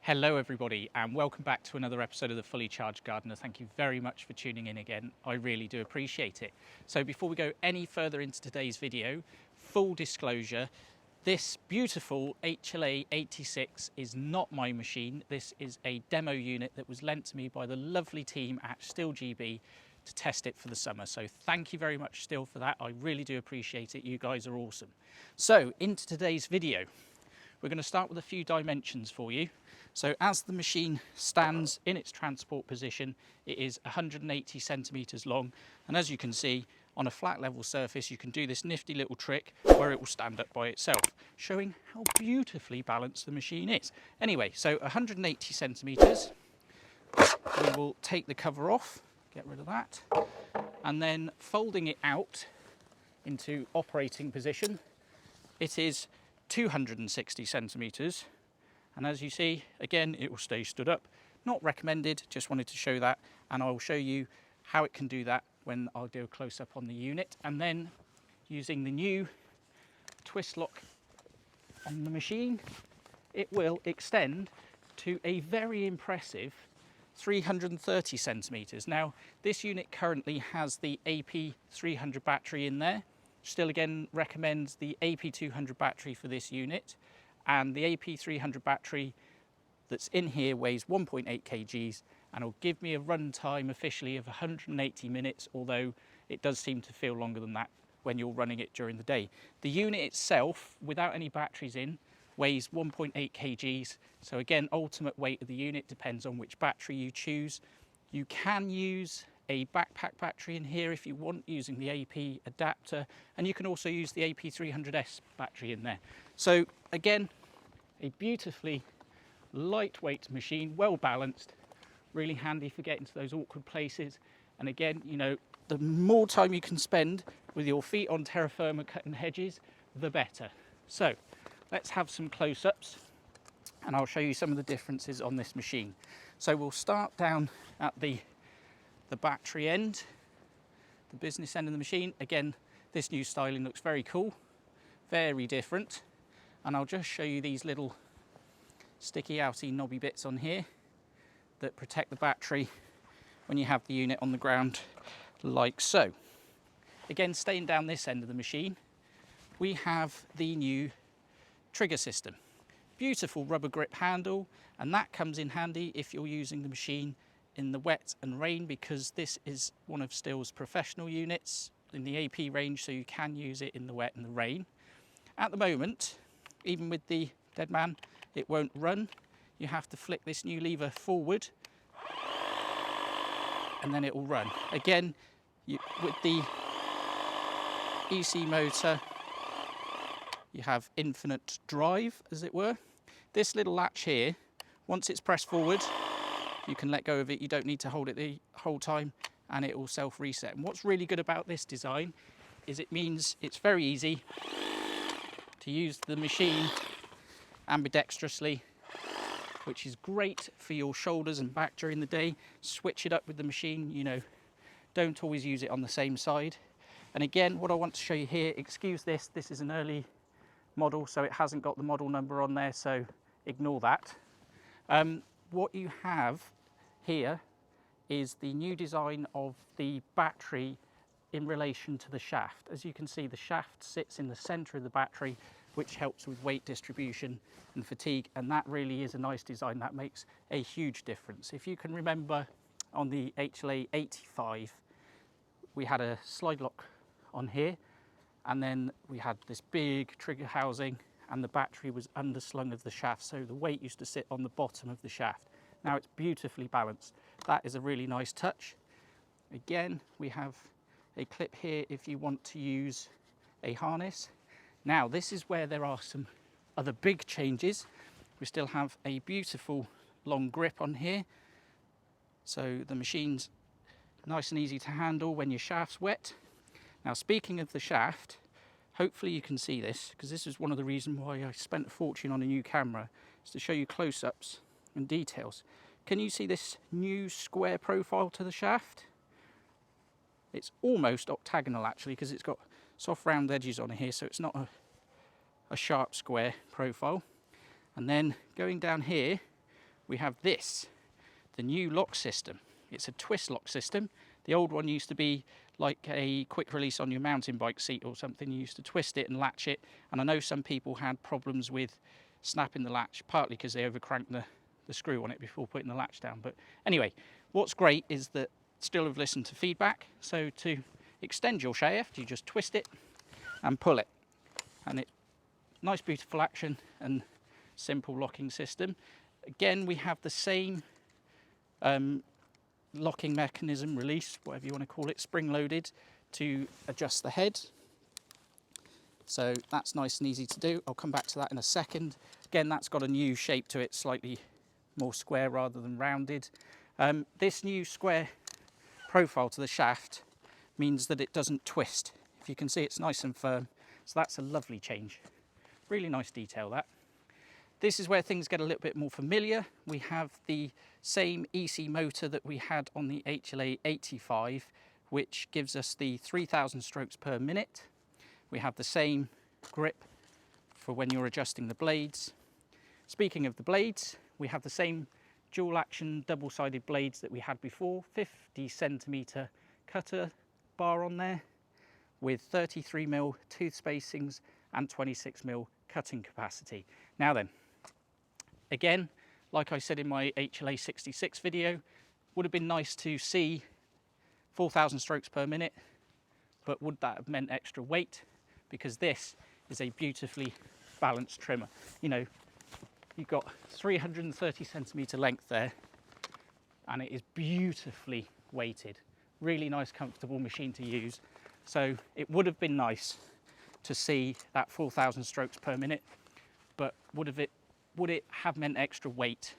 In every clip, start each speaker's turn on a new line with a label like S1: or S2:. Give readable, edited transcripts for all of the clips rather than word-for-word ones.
S1: Hello everybody and welcome back to another episode of the Fully Charged Gardener. Thank you very much for tuning in again. I really do appreciate it. So before we go any further into today's video, full disclosure, this beautiful HLA 86 is not my machine. This is a demo unit that was lent to me by the lovely team at Stihl GB to test it for the summer. So thank you very much Stihl for that. I really do appreciate it. You guys are awesome. So into today's video, we're going to start with a few dimensions for you. So as the machine stands in its transport position, it is 180 centimetres long. And as you can see, on a flat level surface, you can do this nifty little trick where it will stand up by itself, showing how beautifully balanced the machine is. Anyway, so 180 centimetres, we will take the cover off, get rid of that, and then folding it out into operating position, it is 260 centimetres. And as you see, again, it will stay stood up. Not recommended, just wanted to show that. And I'll show you how it can do that when I'll do a close up on the unit. And then using the new twist lock on the machine, it will extend to a very impressive 330 centimetres. Now, this unit currently has the AP 300 battery in there. Still again recommends the AP 200 battery for this unit. And the AP 300 battery that's in here weighs 1.8 kgs and will give me a run time officially of 180 minutes, although it does seem to feel longer than that when you're running it during the day. The unit itself, without any batteries in, weighs 1.8 kgs. So again, ultimate weight of the unit depends on which battery you choose. You can use a backpack battery in here if you want, using the AP adapter, and you can also use the AP 300S battery in there. So again, a beautifully lightweight machine, well balanced, really handy for getting to those awkward places. And again, you know, the more time you can spend with your feet on terra firma cutting hedges, the better. So let's have some close-ups and I'll show you some of the differences on this machine. So we'll start down at the battery end, the business end of the machine. Again, this new styling looks very cool, very different. And I'll just show you these little sticky outy knobby bits on here that protect the battery when you have the unit on the ground like so. Again, staying down this end of the machine, we have the new trigger system. Beautiful rubber grip handle, and that comes in handy if you're using the machine in the wet and rain, because this is one of Stihl's professional units in the AP range, so you can use it in the wet and the rain. At the moment, even with the dead man, it won't run. You have to flick this new lever forward and then it will run. Again, with the EC motor, you have infinite drive, as it were. This little latch here, once it's pressed forward, you can let go of it. You don't need to hold it the whole time and it will self-reset. And what's really good about this design is it means it's very easy to use the machine ambidextrously, which is great for your shoulders and back during the day. Switch it up with the machine, you know, don't always use it on the same side. And again, what I want to show you here, excuse this, this is an early model, so it hasn't got the model number on there, so ignore that. What you have here is the new design of the battery in relation to the shaft. As you can see, the shaft sits in the center of the battery, which helps with weight distribution and fatigue, and that really is a nice design. That makes a huge difference. If you can remember, on the HLA 85, we had a slide lock on here, and then we had this big trigger housing, and the battery was underslung of the shaft, so the weight used to sit on the bottom of the shaft. Now it's beautifully balanced. That is a really nice touch. Again, we have a clip here if you want to use a harness. Now, this is where there are some other big changes. We still have a beautiful long grip on here. So the machine's nice and easy to handle when your shaft's wet. Now, speaking of the shaft, hopefully you can see this, because this is one of the reasons why I spent a fortune on a new camera, is to show you close-ups and details. Can you see this new square profile to the shaft? It's almost octagonal actually, because it's got soft round edges on here, so it's not a sharp square profile. And then going down here, we have this, the new lock system. It's a twist lock system. The old one used to be like a quick release on your mountain bike seat or something. You used to twist it and latch it, and I know some people had problems with snapping the latch, partly because they overcranked the screw on it before putting the latch down. But anyway, what's great is that Stihl have listened to feedback, so to extend your shaft you just twist it and pull it, and it nice beautiful action and simple locking system. Again, we have the same locking mechanism, release, whatever you want to call it, spring loaded to adjust the head. So that's nice and easy to do. I'll come back to that in a second. Again, that's got a new shape to it, slightly more square rather than rounded. This new square profile to the shaft means that it doesn't twist. If you can see, it's nice and firm. So that's a lovely change. Really nice detail, that. This is where things get a little bit more familiar. We have the same EC motor that we had on the HLA 85, which gives us the 3,000 strokes per minute. We have the same grip for when you're adjusting the blades. Speaking of the blades, we have the same dual action double-sided blades that we had before, 50 centimetre cutter bar on there with 33mm tooth spacings and 26mm cutting capacity. Now then, again, like I said in my HLA 66 video, would have been nice to see 4,000 strokes per minute, but would that have meant extra weight? Because this is a beautifully balanced trimmer. You know, you've got 330 centimetre length there, and it is beautifully weighted. Really nice, comfortable machine to use. So it would have been nice to see that 4,000 strokes per minute, but would it have meant extra weight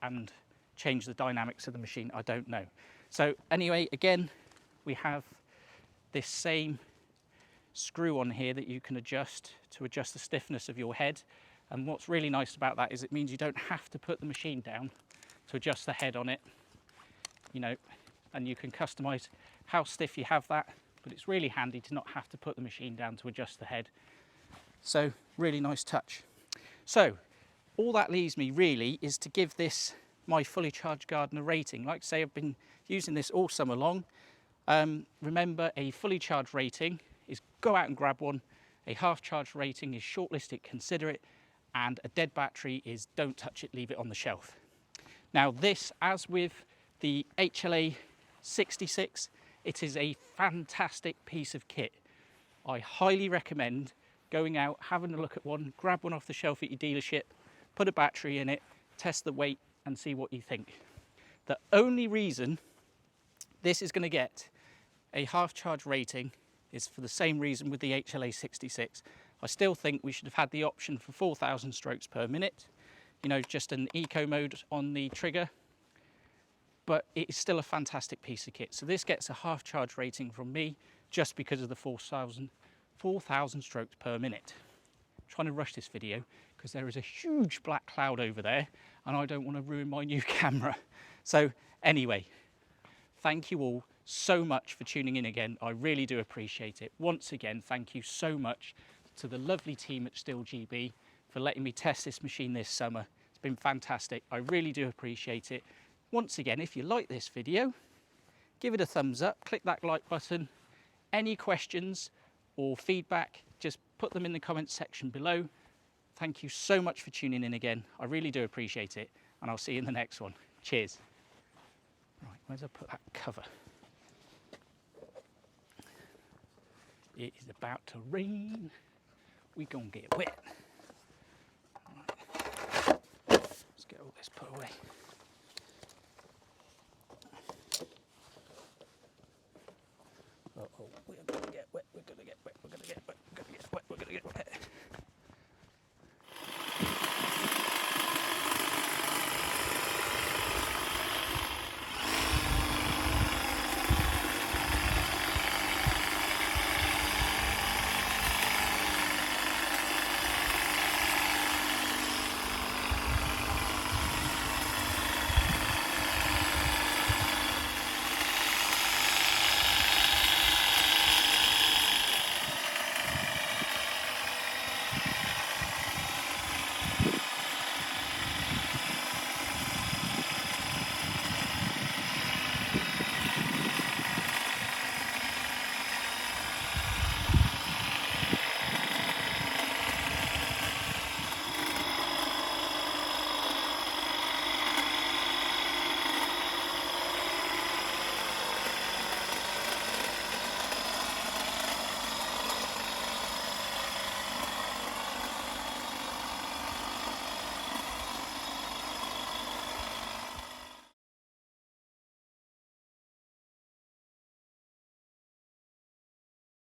S1: and changed the dynamics of the machine? I don't know. So anyway, again, we have this same screw on here that you can adjust to adjust the stiffness of your head. And what's really nice about that is it means you don't have to put the machine down to adjust the head on it, you know, and you can customize how stiff you have that, but it's really handy to not have to put the machine down to adjust the head. So really nice touch. So all that leaves me really is to give this my fully charged gardener rating. Like I say, I've been using this all summer long. Remember, a fully charged rating is go out and grab one. A half charged rating is shortlist it, consider it. And a dead battery is don't touch it, leave it on the shelf. Now this, as with the HLA 66, it is a fantastic piece of kit. I highly recommend going out, having a look at one, grab one off the shelf at your dealership, put a battery in it, test the weight and see what you think. The only reason this is going to get a half charge rating is for the same reason with the HLA 66. I still think we should have had the option for 4,000 strokes per minute, you know, just an eco mode on the trigger, but it is still a fantastic piece of kit. So this gets a half charge rating from me just because of the 4,000 strokes per minute. I'm trying to rush this video because there is a huge black cloud over there and I don't want to ruin my new camera. So anyway, thank you all so much for tuning in again. I really do appreciate it. Once again, thank you so much to the lovely team at Stihl GB for letting me test this machine this summer. It's been fantastic. I really do appreciate it. Once again, if you like this video, give it a thumbs up, click that like button. Any questions or feedback, just put them in the comments section below. Thank you so much for tuning in again. I really do appreciate it, and I'll see you in the next one. Cheers. Right, where's I put that cover? It is about to rain. We gonna get wet.